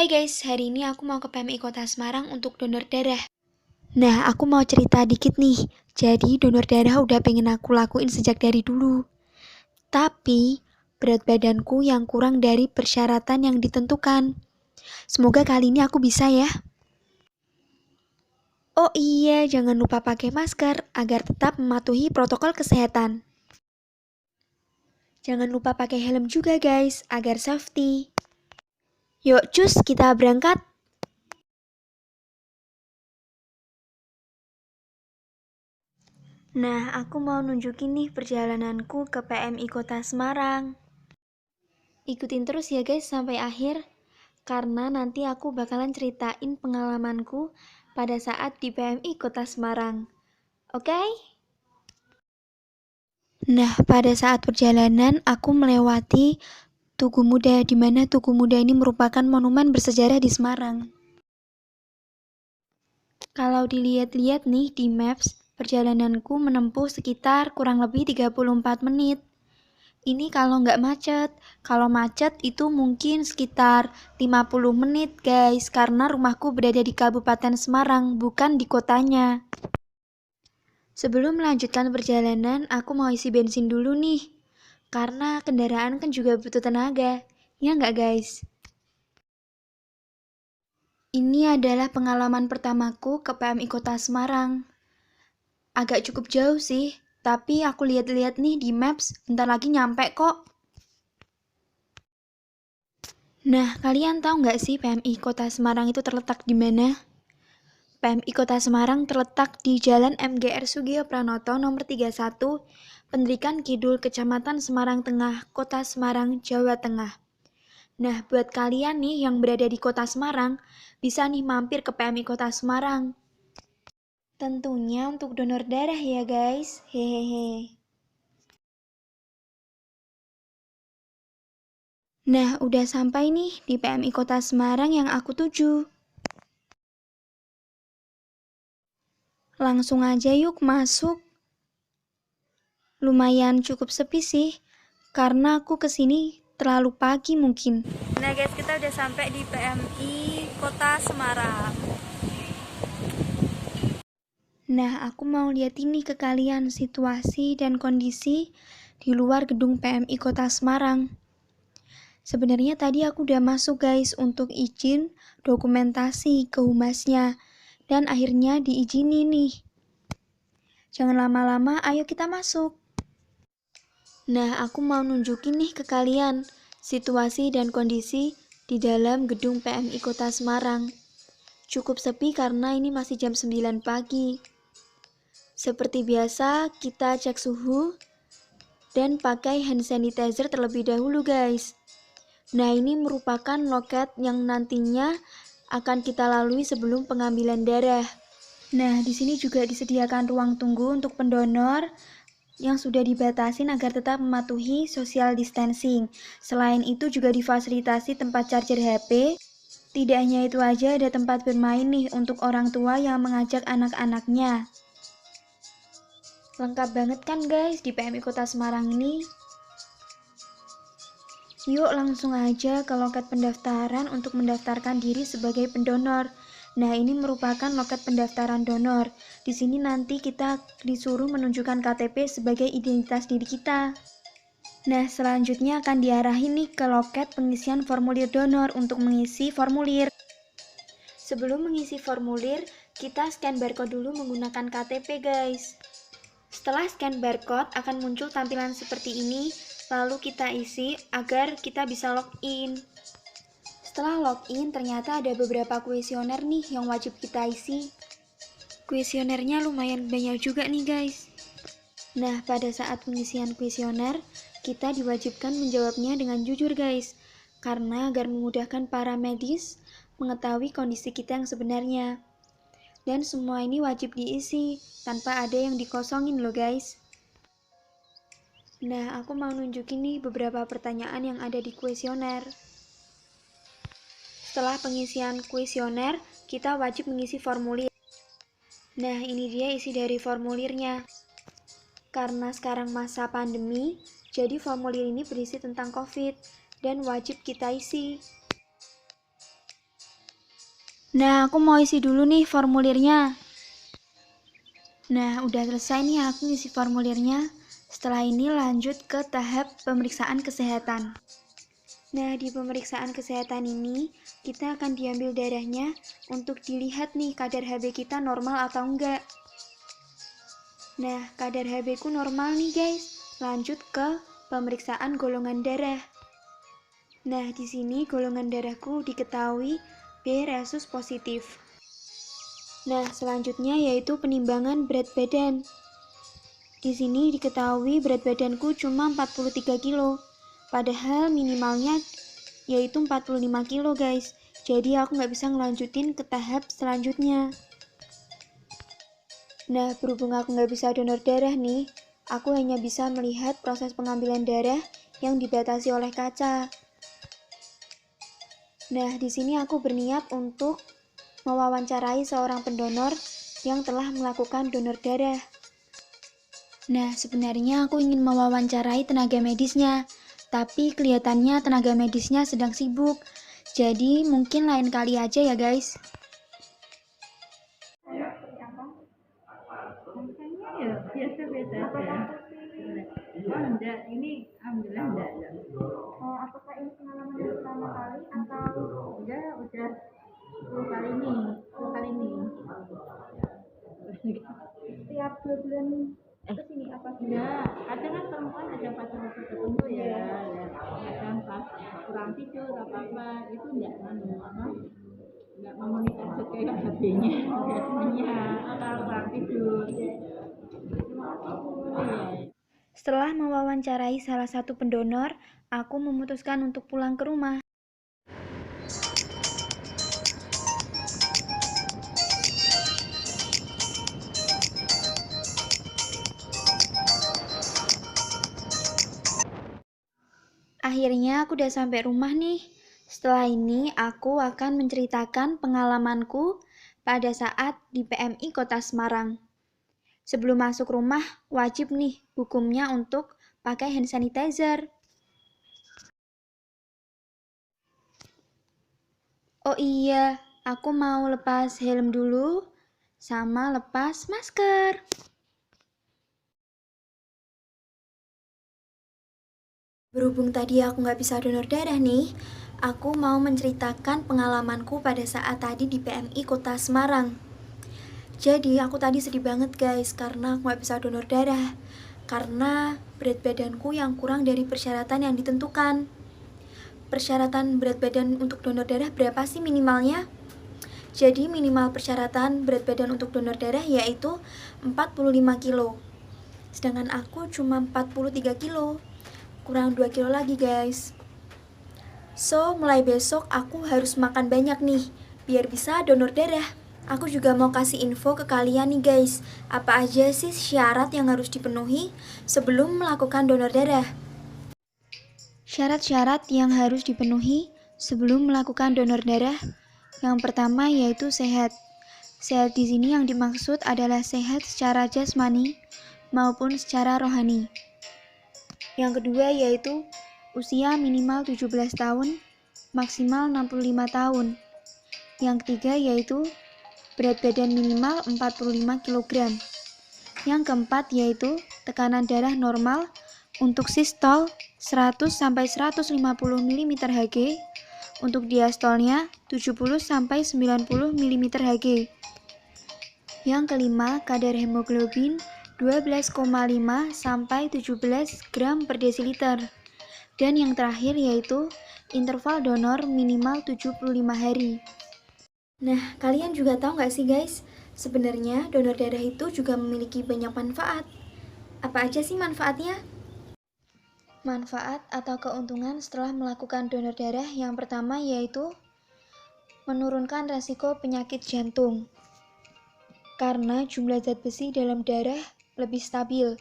Hai guys, hari ini aku mau ke PMI Kota Semarang untuk donor darah. Nah, aku mau cerita dikit nih. Jadi, donor darah udah pengen aku lakuin sejak dari dulu. Tapi, berat badanku yang kurang dari persyaratan yang ditentukan. Semoga kali ini aku bisa ya. Oh iya, jangan lupa pakai masker agar tetap mematuhi protokol kesehatan. Jangan lupa pakai helm juga guys, agar safety. Yuk cus, kita berangkat. Nah, aku mau nunjukin nih perjalananku ke PMI Kota Semarang. Ikutin terus ya guys sampai akhir, karena nanti aku bakalan ceritain pengalamanku pada saat di PMI Kota Semarang. Oke? Nah, pada saat perjalanan aku melewati Tugu Muda, di mana Tugu Muda ini merupakan monumen bersejarah di Semarang. Kalau dilihat-lihat nih di Maps, perjalananku menempuh sekitar kurang lebih 34 menit. Ini kalau nggak macet. Kalau macet itu mungkin sekitar 50 menit guys, karena rumahku berada di Kabupaten Semarang, bukan di kotanya. Sebelum melanjutkan perjalanan, aku mau isi bensin dulu nih. Karena kendaraan kan juga butuh tenaga. Ya nggak guys? Ini adalah pengalaman pertamaku ke PMI Kota Semarang. Agak cukup jauh sih, tapi aku lihat-lihat nih di Maps, bentar lagi nyampe kok. Nah, kalian tahu nggak sih PMI Kota Semarang itu terletak di mana? PMI Kota Semarang terletak di Jalan MGR Sugiyopranoto nomor 31, Pendirikan Kidul, Kecamatan Semarang Tengah, Kota Semarang, Jawa Tengah. Nah, buat kalian nih yang berada di Kota Semarang, bisa nih mampir ke PMI Kota Semarang. Tentunya untuk donor darah ya guys, hehehe. Nah, udah sampai nih di PMI Kota Semarang yang aku tuju. Langsung aja yuk masuk. Lumayan cukup sepi sih, karena aku kesini terlalu pagi mungkin. Nah guys, kita udah sampai di PMI Kota Semarang. Nah, aku mau lihat ini ke kalian situasi dan kondisi di luar gedung PMI Kota Semarang. Sebenarnya tadi aku udah masuk guys untuk izin dokumentasi ke humasnya, dan akhirnya diizini nih. Jangan lama-lama, ayo kita masuk. Nah, aku mau nunjukin nih ke kalian situasi dan kondisi di dalam gedung PMI Kota Semarang. Cukup sepi karena ini masih jam 9 pagi. Seperti biasa, kita cek suhu dan pakai hand sanitizer terlebih dahulu guys. Nah, ini merupakan loket yang nantinya akan kita lalui sebelum pengambilan darah. Nah, di sini juga disediakan ruang tunggu untuk pendonor yang sudah dibatasin agar tetap mematuhi social distancing. Selain itu juga difasilitasi tempat charger HP. Tidak hanya itu aja, ada tempat bermain nih untuk orang tua yang mengajak anak-anaknya. Lengkap banget kan guys di PMI Kota Semarang ini. Yuk langsung aja ke loket pendaftaran untuk mendaftarkan diri sebagai pendonor. Nah, ini merupakan loket pendaftaran donor. Di sini nanti kita disuruh menunjukkan KTP sebagai identitas diri kita. Nah, selanjutnya akan diarahin nih ke loket pengisian formulir donor untuk mengisi formulir. Sebelum mengisi formulir, kita scan barcode dulu menggunakan KTP guys. Setelah scan barcode akan muncul tampilan seperti ini, lalu kita isi agar kita bisa login. Setelah login, ternyata ada beberapa kuesioner nih yang wajib kita isi. Kuesionernya lumayan banyak juga nih guys. Nah, pada saat pengisian kuesioner, kita diwajibkan menjawabnya dengan jujur guys, karena agar memudahkan para medis mengetahui kondisi kita yang sebenarnya. Dan semua ini wajib diisi, tanpa ada yang dikosongin loh guys. Nah, aku mau nunjukin nih beberapa pertanyaan yang ada di kuesioner. Setelah pengisian kuesioner, kita wajib mengisi formulir. Nah, ini dia isi dari formulirnya. Karena sekarang masa pandemi, jadi formulir ini berisi tentang COVID dan wajib kita isi. Nah, aku mau isi dulu nih formulirnya. Nah, udah selesai nih aku ngisi formulirnya. Setelah ini lanjut ke tahap pemeriksaan kesehatan. Nah, di pemeriksaan kesehatan ini, kita akan diambil darahnya untuk dilihat nih kadar HB kita normal atau enggak. Nah, kadar HB ku normal nih guys. Lanjut ke pemeriksaan golongan darah. Nah, di sini golongan darahku diketahui B resus positif. Nah, selanjutnya yaitu penimbangan berat badan. Di sini diketahui berat badanku cuma 43 kilo. Padahal minimalnya yaitu 45 kilo guys. Jadi aku nggak bisa ngelanjutin ke tahap selanjutnya. Nah, berhubung aku nggak bisa donor darah nih, aku hanya bisa melihat proses pengambilan darah yang dibatasi oleh kaca. Nah, di sini aku berniat untuk mewawancarai seorang pendonor yang telah melakukan donor darah. Nah, sebenarnya aku ingin mewawancarai tenaga medisnya, tapi kelihatannya tenaga medisnya sedang sibuk. Jadi, mungkin lain kali aja ya, guys. Rasanya ya biasa-biasa aja. Oh enggak, ini alhamdulillah enggak. Apakah ini pengalaman yang pertama kali atau Udah 10 kali nih, 10 kali nih. setiap 2 bulan ke sini apa sih? Enggak, kadang kan perempuan ada fase-fase tertentu ya, kadang pas kurang tidur apa-apa itu enggak enggak memonitor kayak HB-nya biasanya kalau kurang tidur. Setelah mewawancarai salah satu pendonor, aku memutuskan untuk pulang ke rumah. Akhirnya aku udah sampai rumah nih. Setelah ini aku akan menceritakan pengalamanku pada saat di PMI Kota Semarang. Sebelum masuk rumah, wajib nih hukumnya untuk pakai hand sanitizer. Oh iya, aku mau lepas helm dulu, sama lepas masker. Berhubung tadi aku nggak bisa donor darah nih, aku mau menceritakan pengalamanku pada saat tadi di PMI Kota Semarang. Jadi aku tadi sedih banget guys, karena aku nggak bisa donor darah. Karena berat badanku yang kurang dari persyaratan yang ditentukan. Persyaratan berat badan untuk donor darah berapa sih minimalnya? Jadi minimal persyaratan berat badan untuk donor darah yaitu 45 kilo. Sedangkan aku cuma 43 kilo. Kurang 2 kilo lagi guys. So, mulai besok aku harus makan banyak nih, biar bisa donor darah. Aku juga mau kasih info ke kalian nih guys, apa aja sih syarat yang harus dipenuhi sebelum melakukan donor darah? Syarat-syarat yang harus dipenuhi sebelum melakukan donor darah, yang pertama yaitu sehat. Sehat di sini yang dimaksud adalah sehat secara jasmani maupun secara rohani. Yang kedua yaitu usia minimal 17 tahun, maksimal 65 tahun. Yang ketiga yaitu berat badan minimal 45 kg. Yang keempat yaitu tekanan darah normal untuk sistol 100 sampai 150 mm Hg, untuk diastolnya 70 sampai 90 mm Hg. Yang kelima, kadar hemoglobin 12,5 sampai 17 gram per desiliter. Dan yang terakhir yaitu interval donor minimal 75 hari. Nah, kalian juga tahu nggak sih guys, sebenarnya donor darah itu juga memiliki banyak manfaat. Apa aja sih manfaatnya? Manfaat atau keuntungan setelah melakukan donor darah yang pertama yaitu menurunkan resiko penyakit jantung. Karena jumlah zat besi dalam darah lebih stabil.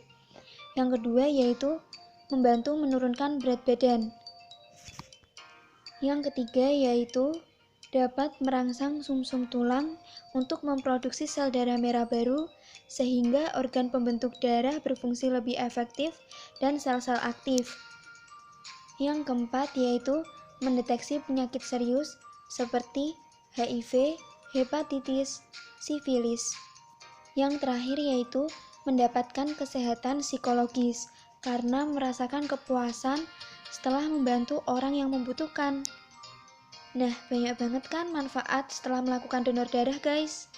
Yang kedua yaitu membantu menurunkan berat badan. Yang ketiga yaitu dapat merangsang sumsum tulang untuk memproduksi sel darah merah baru sehingga organ pembentuk darah berfungsi lebih efektif dan sel-sel aktif. Yang keempat yaitu mendeteksi penyakit serius seperti HIV, hepatitis, sifilis. Yang terakhir yaitu mendapatkan kesehatan psikologis karena merasakan kepuasan setelah membantu orang yang membutuhkan. Nah, banyak banget kan manfaat setelah melakukan donor darah, guys.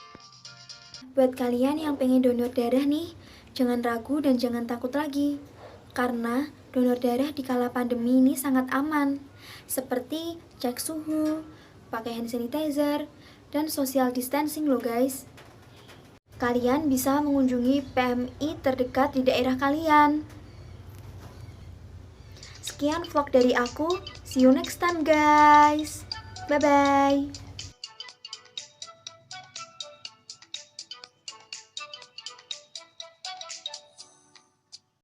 Buat kalian yang pengen donor darah nih, jangan ragu dan jangan takut lagi. Karena donor darah di kala pandemi ini sangat aman. Seperti cek suhu, pakai hand sanitizer, dan social distancing loh guys. Kalian bisa mengunjungi PMI terdekat di daerah kalian. Sekian vlog dari aku. See you next time guys. Bye-bye.